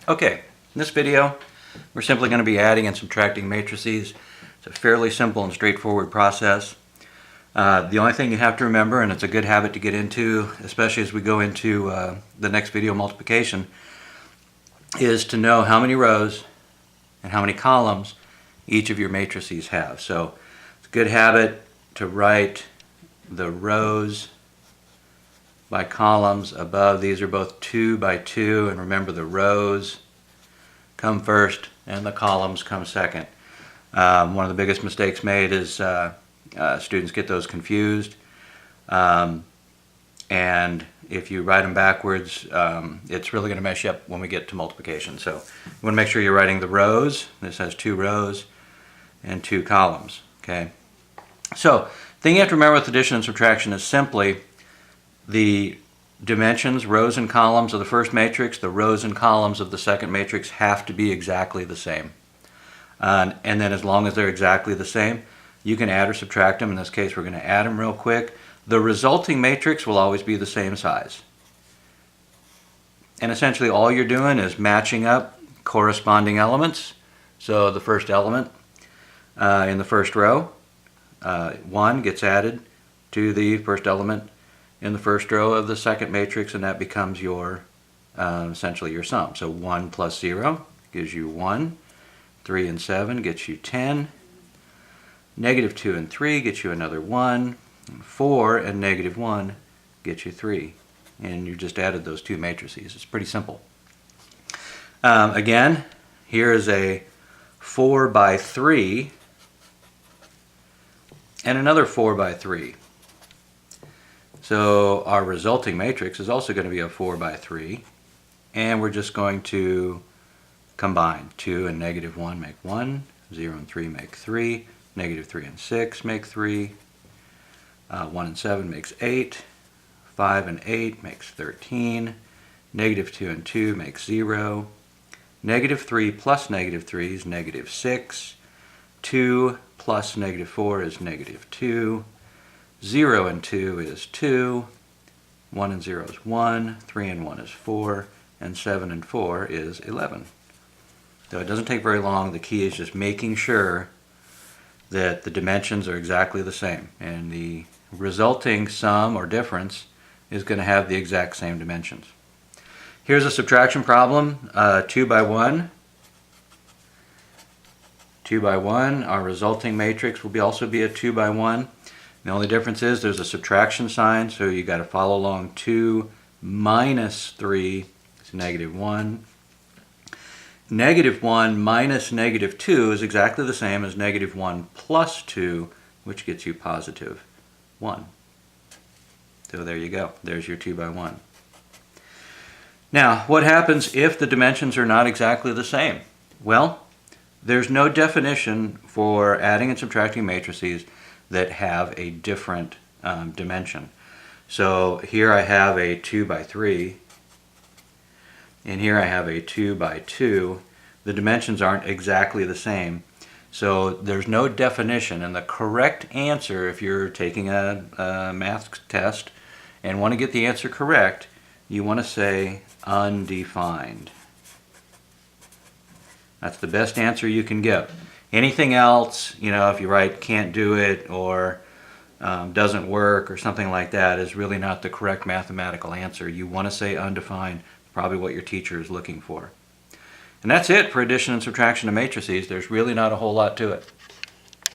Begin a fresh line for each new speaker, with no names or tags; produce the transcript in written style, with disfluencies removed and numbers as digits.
Okay, in this video, we're simply going to be adding and subtracting matrices. It's a fairly simple and straightforward process. The only thing you have to remember, and it's a good habit to get into, especially as we go into the next video, multiplication, is to know how many rows and how many columns each of your matrices have. So it's a good habit to write the rows by columns above. These are both 2 by 2, and remember the rows come first and the columns come second. One of the biggest mistakes made is students get those confused, and if you write them backwards, it's really going to mess you up when we get to multiplication. So you want to make sure you're writing the rows. This has 2 rows and 2 columns. Okay. So the thing you have to remember with addition and subtraction is simply the dimensions, rows and columns of the first matrix, the rows and columns of the second matrix have to be exactly the same. And then as long as they're exactly the same, you can add or subtract them. In this case, we're going to add them real quick. The resulting matrix will always be the same size. And essentially all you're doing is matching up corresponding elements. So the first element in the first row, 1 gets added to the first element in the first row of the second matrix, and that becomes your essentially your sum. So 1 plus 0 gives you 1. 3 and 7 gets you 10. Negative 2 and 3 gets you another 1. 4 and negative 1 gets you 3. And you just added those 2 matrices. It's pretty simple. Again, here is a 4 by 3 and another 4 by 3. So our resulting matrix is also going to be a 4 by 3, and we're just going to combine. 2 and negative 1 make 1, 0 and 3 make 3, negative 3 and 6 make 3, 1 and 7 makes 8, 5 and 8 makes 13, negative 2 and 2 makes 0, negative 3 plus negative 3 is negative 6, 2 plus negative 4 is negative 2, 0 and 2 is 2, 1 and 0 is 1, 3 and 1 is 4, and 7 and 4 is 11. So it doesn't take very long. The key is just making sure that the dimensions are exactly the same, and the resulting sum or difference is going to have the exact same dimensions. Here's a subtraction problem, 2 by 1. 2 by 1, our resulting matrix will also be a 2 by 1. The only difference is there's a subtraction sign, so you got to follow along. 2 minus 3 is negative 1. Negative 1 minus negative 2 is exactly the same as negative 1 plus 2, which gets you positive 1. So there you go. There's your 2 by 1. Now, what happens if the dimensions are not exactly the same? Well, there's no definition for adding and subtracting matrices that have a different dimension. So here I have a 2 by 3, and here I have a 2 by 2. The dimensions aren't exactly the same, so there's no definition. And the correct answer, if you're taking a math test and want to get the answer correct, you want to say undefined. That's the best answer you can give. Anything else, if you write can't do it or doesn't work or something like that, is really not the correct mathematical answer. You want to say undefined, probably what your teacher is looking for. And that's it for addition and subtraction of matrices. There's really not a whole lot to it.